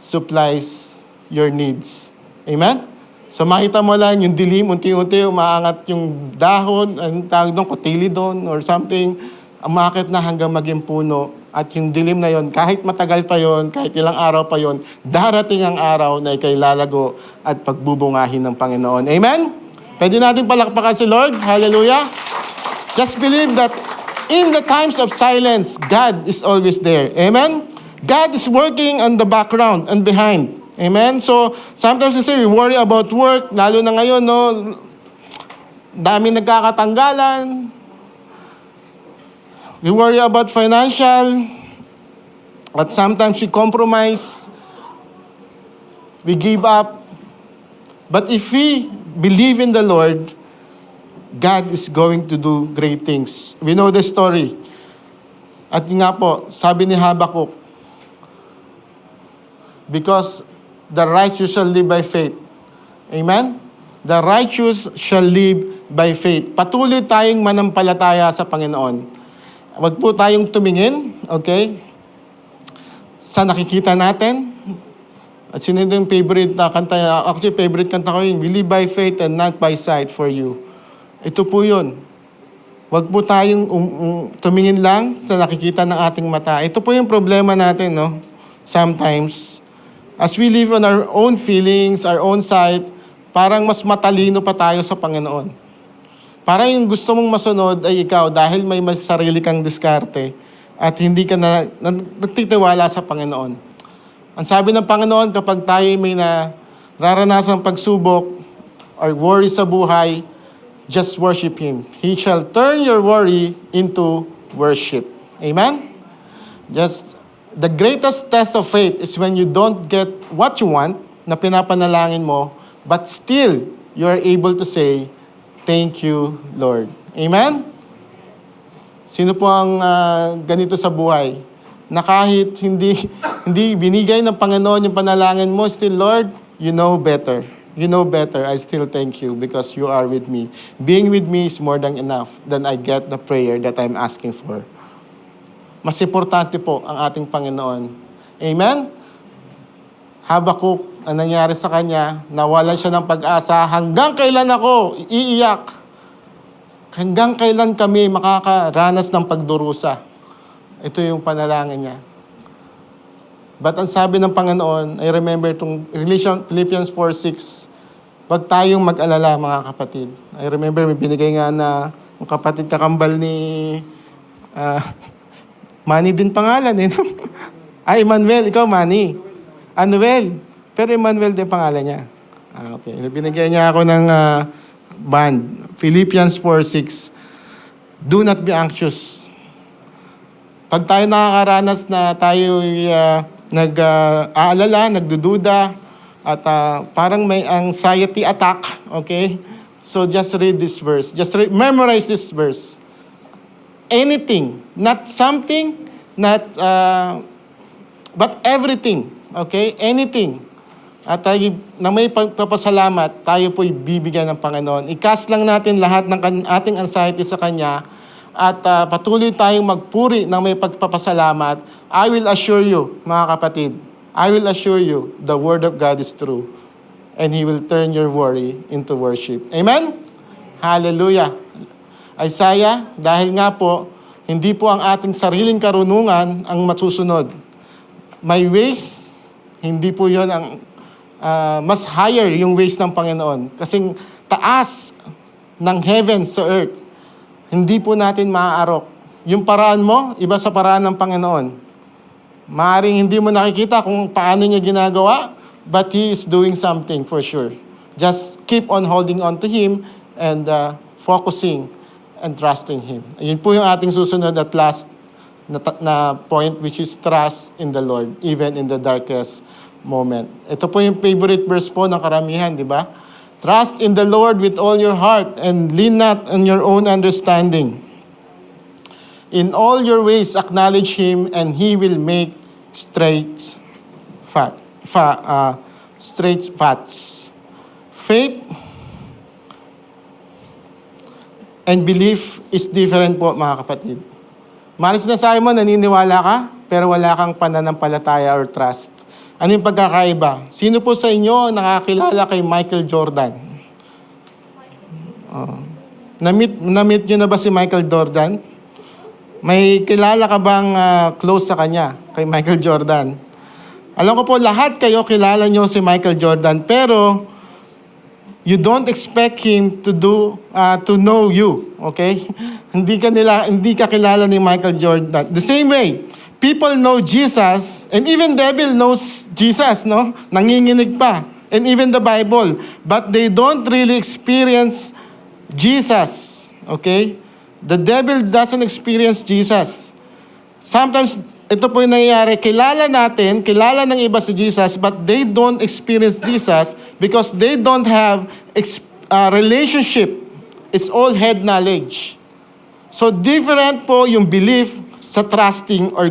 Speaker 1: supplies your needs. Amen? So makita mo lang yung dilim, unti-unti umaangat yung dahon, ang tawag doon, cotyledon or something, umakit na hanggang maging puno. At yung dilim na yon, kahit matagal pa yon, kahit ilang araw pa yon, darating ang araw na ikay lalago at pagbubungahin ng Panginoon. Amen? Pwede natin palakpakan si Lord. Hallelujah. Just believe that in the times of silence, God is always there. Amen? God is working on the background and behind. Amen? So, sometimes we say we worry about work, lalo na ngayon, no? Dami nagkakatanggalan. We worry about financial. But sometimes we compromise. We give up. But if we believe in the Lord, God is going to do great things. We know the story. At nga po, sabi ni Habakuk, because the righteous shall live by faith. Amen? The righteous shall live by faith. Patuloy tayong manampalataya sa Panginoon. Huwag po tayong tumingin, okay? Sa nakikita natin. At sino yung favorite na kanta? Actually, favorite kanta ko yun. We live by faith and not by sight for you. Ito po yun. Huwag po tayong tumingin lang sa nakikita ng ating mata. Ito po yung problema natin, no? Sometimes, as we live on our own feelings, our own sight, parang mas matalino pa tayo sa Panginoon. Parang yung gusto mong masunod ay ikaw dahil may sarili kang diskarte at hindi ka na nagtitiwala sa Panginoon. Ang sabi ng Panginoon, kapag tayo may nararanasang pagsubok or worry sa buhay, just worship Him. He shall turn your worry into worship. Amen? Just the greatest test of faith is when you don't get what you want, na pinapanalangin mo, but still, you are able to say, thank you, Lord. Amen? Sino po ang ganito sa buhay? Na kahit hindi binigay ng Panginoon yung panalangin mo, still, Lord, you know better. You know better. I still thank you because you are with me. Being with me is more than enough than I get the prayer that I'm asking for. Mas importante po ang ating Panginoon. Amen? Habakuk, ang nangyari sa kanya, nawalan siya ng pag-asa, hanggang kailan ako iiyak? Hanggang kailan kami makakaranas ng pagdurusa? Ito yung panalangin niya. But ang sabi ng Panginoon, I remember itong Philippians 4:6, wag tayong mag-alala, mga kapatid. I remember may binigay nga na yung kapatid kakambal ni Manny din pangalan eh. Ay, Emmanuel, ikaw Manny. Anuel. Pero Emmanuel din pangalan niya. Okay. Binigyan niya ako ng band. Philippians 4:6. Do not be anxious. Pag tayo nakakaranas na tayo nag-aalala, nagdududa, at parang may anxiety attack, okay? So just read this verse. Just memorize this verse. Anything, not something, not, but everything, okay? Anything. At tayo, na may pagpapasalamat, tayo po'y bibigyan ng Panginoon. I-cast lang natin lahat ng ating anxiety sa Kanya at patuloy tayong magpuri ng may pagpapasalamat. I will assure you, mga kapatid, I will assure you, the Word of God is true. And He will turn your worry into worship. Amen? Hallelujah. Isaiah, dahil nga po, hindi po ang ating sariling karunungan ang masusunod. My ways, hindi po yon ang mas higher yung ways ng Panginoon. Kasing taas ng heaven sa earth, hindi po natin maaarok. Yung paraan mo, iba sa paraan ng Panginoon. Maaaring hindi mo nakikita kung paano niya ginagawa, but He is doing something for sure. Just keep on holding on to Him and focusing and trusting Him. Yun po yung ating susunod at last na point, which is trust in the Lord, even in the darkest moment. Ito po yung favorite verse po ng karamihan, di ba? Trust in the Lord with all your heart and lean not on your own understanding. In all your ways acknowledge Him and He will make straight paths. Faith and belief is different po, mga kapatid. Maris na sa mo, naniniwala ka, pero wala kang pananampalataya or trust. Ano yung pagkakaiba? Sino po sa inyo nakakilala kay Michael Jordan? Na-meet nyo na ba si Michael Jordan? May kilala ka bang close sa kanya, kay Michael Jordan? Alam ko po, lahat kayo kilala nyo si Michael Jordan, pero you don't expect him to know you, okay? Hindi ka kilala ni Michael Jordan. The same way, people know Jesus, and even devil knows Jesus, no? Nanginginig pa. And even the Bible. But they don't really experience Jesus, okay? The devil doesn't experience Jesus. Sometimes, ito po yung nangyayari, kilala ng iba si Jesus, but they don't experience Jesus because they don't have relationship. It's all head knowledge. So, different po yung belief sa trusting or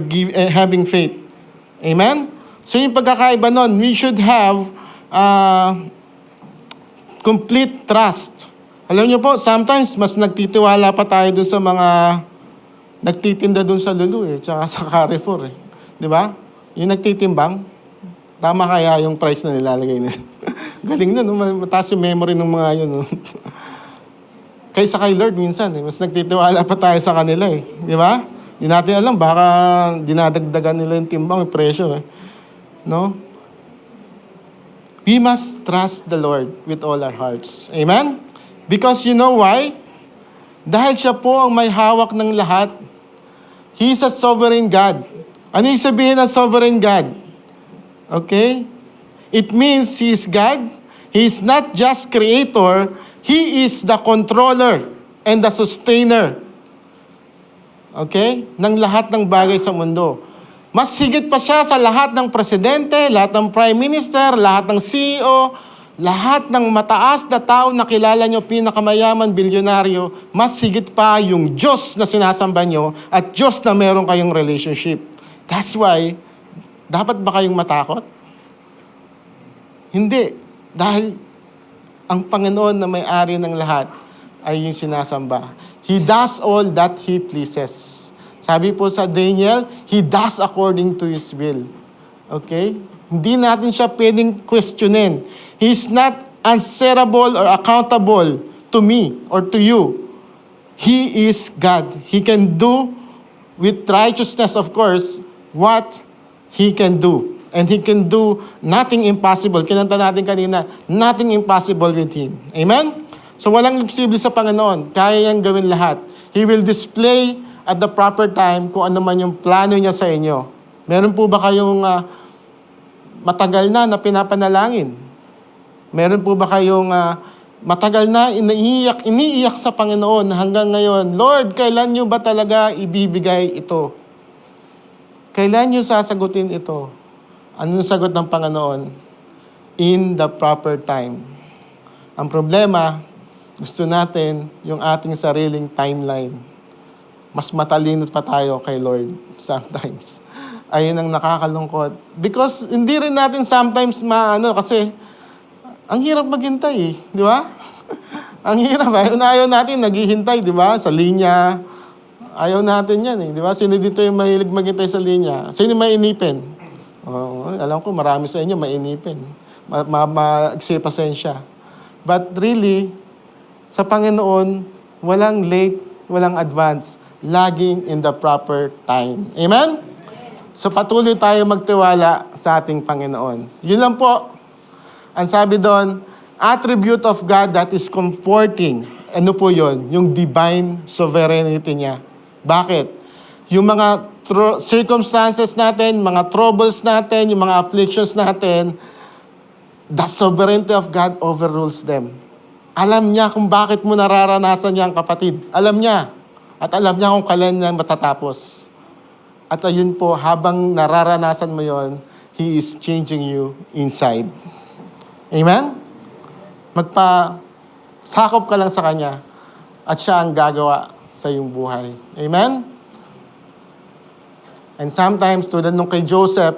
Speaker 1: having faith. Amen? So yung pagkakaiba nun, we should have complete trust. Alam niyo po, sometimes mas nagtitiwala pa tayo dun sa mga nagtitinda dun sa Lulu tsaka sa Carrefour Di ba? Yung nagtitimbang, tama kaya yung price na nilalagay nila. Galing na, no? Mataas yung memory ng mga yun. No? Kaysa kay Lord minsan, mas nagtitiwala pa tayo sa kanila Di ba? Di natin alam, baka dinadagdagan nila yung timbang, yung presyo No? We must trust the Lord with all our hearts. Amen? Because you know why? Dahil siya po ang may hawak ng lahat. He is a sovereign God. Ano yung sabihin ng sovereign God? Okay? It means He is God. He is not just creator. He is the controller and the sustainer. Okay? Ng lahat ng bagay sa mundo. Mas higit pa siya sa lahat ng presidente, lahat ng prime minister, lahat ng CEO, Lahat ng mataas na tao na kilala nyo, pinakamayaman, bilyonaryo, mas higit pa yung Diyos na sinasamba nyo at Diyos na meron kayong relationship. That's why, dapat ba kayong matakot? Hindi. Dahil ang Panginoon na may-ari ng lahat ay yung sinasamba. He does all that He pleases. Sabi po sa Daniel, He does according to His will. Okay? Hindi natin siya pwedeng questionin. He's not answerable or accountable to me or to you. He is God. He can do with righteousness, of course, what He can do. And He can do nothing impossible. Kinanta natin kanina, nothing impossible with Him. Amen? So walang imposible sa Panginoon. Kaya niyang gawin lahat. He will display at the proper time kung ano man yung plano niya sa inyo. Meron po ba kayong matagal na pinapanalangin? Meron po ba kayong matagal na iniiyak sa Panginoon hanggang ngayon, Lord, kailan niyo ba talaga ibibigay ito? Kailan niyo sasagutin ito? Anong sagot ng Panginoon? In the proper time. Ang problema, gusto natin yung ating sariling timeline. Mas matalino pa tayo kay Lord sometimes. Ayun ang nakakalungkot. Because hindi rin natin sometimes kasi ang hirap maghintay eh. Di ba? Ang hirap. Ayaw natin naghihintay, di ba? Sa linya. Ayaw natin yan eh. Di ba? Sino dito yung mahilig maghintay sa linya? Sino may inipin? Alam ko marami sa inyo mainipin. Pasensya. But really, sa Panginoon, walang late, walang advance. Laging in the proper time. Amen? So patuloy tayo magtiwala sa ating Panginoon. Yun lang po. Ang sabi doon, attribute of God that is comforting. Ano po yun? Yung divine sovereignty niya. Bakit? Yung mga circumstances natin, mga troubles natin, yung mga afflictions natin, the sovereignty of God overrules them. Alam niya kung bakit mo nararanasan yan, kapatid. Alam niya. At alam niya kung kailan niya matatapos. At ayun po, habang nararanasan mo yon, He is changing you inside. Amen? Sakop ka lang sa Kanya at Siya ang gagawa sa iyong buhay. Amen? And sometimes, tulad nung kay Joseph,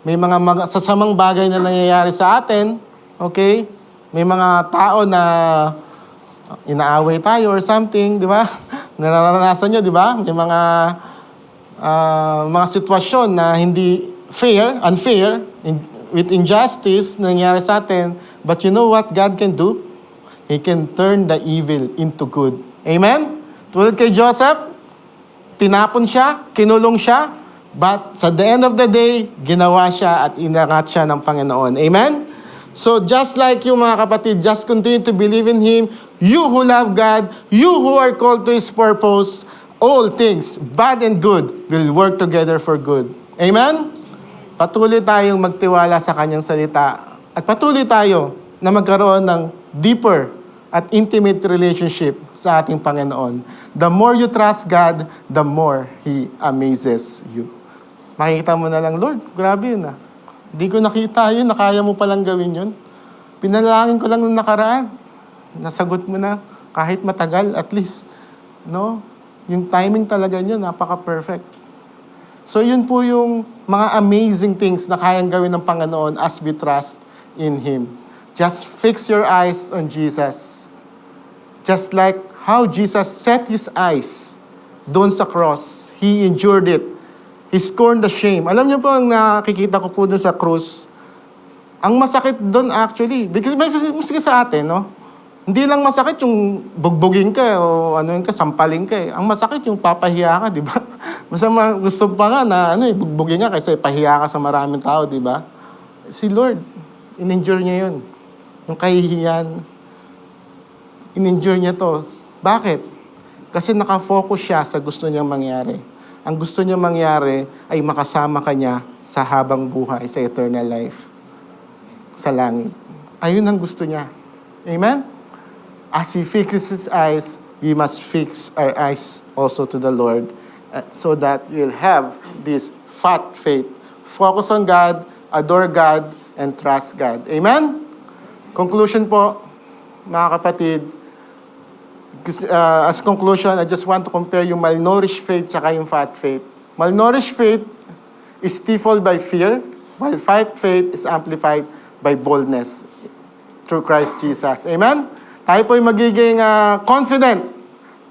Speaker 1: may mga sasamang bagay na nangyayari sa atin, okay? May mga tao na inaaway tayo or something, di ba? Nararanasan nyo, di ba? May mga sitwasyon na hindi unfair, with injustice na nangyari sa atin. But you know what God can do? He can turn the evil into good. Amen? Tulad kay Joseph, tinapon siya, kinulong siya, but sa the end of the day, ginawa siya at inangat siya ng Panginoon. Amen? So just like you mga kapatid, just continue to believe in Him. You who love God, you who are called to His purpose, all things, bad and good, will work together for good. Amen? Patuloy tayong magtiwala sa Kanyang salita. At patuloy tayo na magkaroon ng deeper at intimate relationship sa ating Panginoon. The more you trust God, the more He amazes you. Makikita mo na lang, Lord, grabe yun ah. Hindi ko nakita yun, nakaya mo palang gawin yun. Pinalangin ko lang nung nakaraan. Nasagot mo na, kahit matagal, at least. No? Yung timing talaga nyo, napaka-perfect. So yun po yung mga amazing things na kayang gawin ng Panginoon as we trust in Him. Just fix your eyes on Jesus. Just like how Jesus set His eyes doon sa cross. He endured it. He scorned the shame. Alam niyo po, ang nakikita ko po doon sa cross, ang masakit doon actually, because maski sa atin, no? Hindi lang masakit yung bugbugin ka o sampalin ka eh. Ang masakit yung papahiya ka, di ba? Masama, gusto pa nga na bugbugin ka kaysa ipahiya ka sa maraming tao, di ba? Si Lord, in-endure niya yun. Yung kahihiyan, in-endure niya to. Bakit? Kasi nakafocus siya sa gusto niyang mangyari. Ang gusto niya mangyari ay makasama ka niya sa habang buhay, sa eternal life, sa langit. Ayun ang gusto niya. Amen? As He fixes His eyes, we must fix our eyes also to the Lord so that we'll have this fat faith. Focus on God, adore God, and trust God. Amen? Conclusion po, mga kapatid, as conclusion, I just want to compare yung malnourished faith tsaka yung fat faith. Malnourished faith is stifled by fear, while fat faith is amplified by boldness through Christ Jesus. Amen? Tayo po'y magiging confident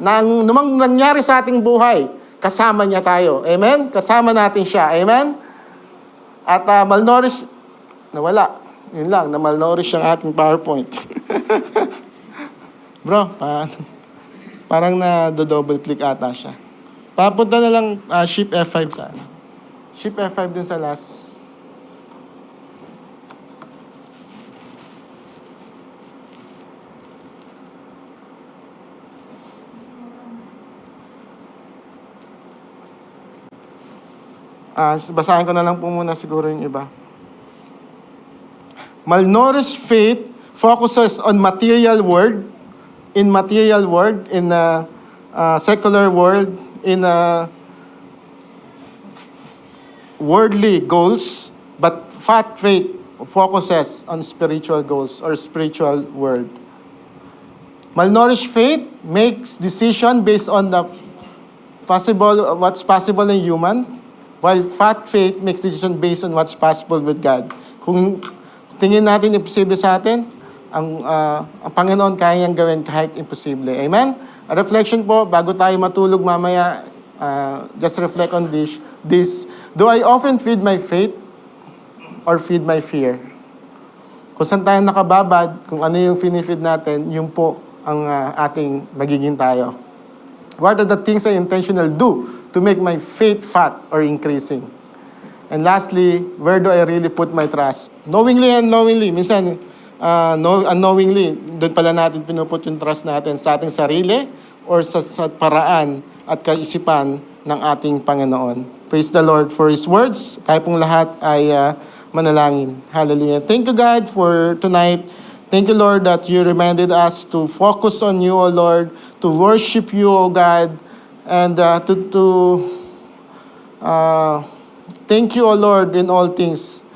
Speaker 1: na anumang nangyari sa ating buhay, kasama niya tayo. Amen? Kasama natin siya. Amen? At malnourished, nawala. Yun lang, na malnourished ang ating PowerPoint. Bro, parang na-double click ata siya. Papunta na lang Shift F5 sa ano. Shift F5 din sa last. Basahin ko na lang po muna siguro yung iba. Malnourished faith focuses on material world, in secular world, in worldly goals, but fat faith focuses on spiritual goals or spiritual world. Malnourished faith makes decision based on what's possible in human, while fat faith makes decision based on what's possible with God. Kung tingin natin imposible sa atin, ang Panginoon kaya niyang gawin kahit imposible. Amen? A reflection po, bago tayo matulog mamaya, just reflect on this. Do I often feed my faith or feed my fear? Kung saan tayo nakababad, kung ano yung finifeed natin, yun po ang ating magiging tayo. What are the things I intentionally do to make my faith fat or increasing? And lastly, where do I really put my trust? Knowingly and unknowingly. Minsan, unknowingly, doon pala natin pinuput yung trust natin sa ating sarili or sa paraan at kaisipan ng ating Panginoon. Praise the Lord for His words. Tayo pong lahat ay manalangin. Hallelujah. Thank you, God, for tonight. Thank you, Lord, that you reminded us to focus on you, O Lord, to worship you, O God, and thank you, O Lord, in all things.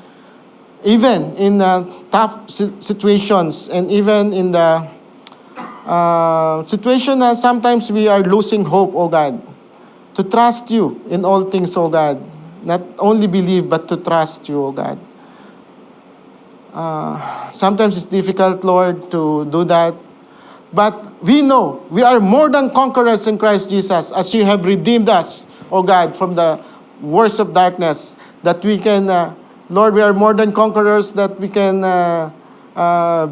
Speaker 1: Even in tough situations and even in the situation that sometimes we are losing hope, O God, to trust you in all things, O God. Not only believe, but to trust you, O God. Sometimes it's difficult, Lord, to do that. But we know we are more than conquerors in Christ Jesus as you have redeemed us, O God, from the worst of darkness, that we can, Lord, we are more than conquerors, that we can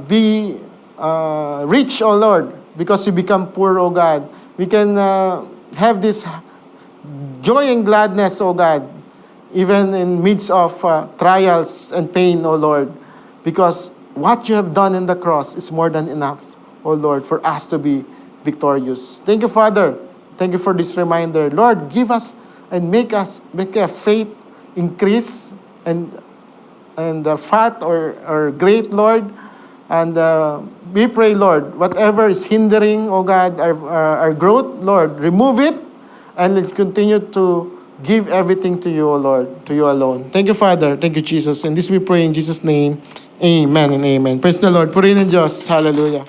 Speaker 1: be rich, O Lord, because we become poor, O God. We can have this joy and gladness, O God, even in midst of trials and pain, O Lord, because what you have done in the cross is more than enough, O Lord, for us to be victorious. Thank you, Father. Thank you for this reminder. Lord, give us and make our faith increase and fat or great, Lord. And we pray, Lord, whatever is hindering, O God, our growth, Lord, remove it, and let's continue to give everything to you, O Lord, to you alone. Thank you, Father. Thank you, Jesus. And this we pray in Jesus' name. Amen and amen. Praise the Lord. Purihin ng Diyos. Hallelujah.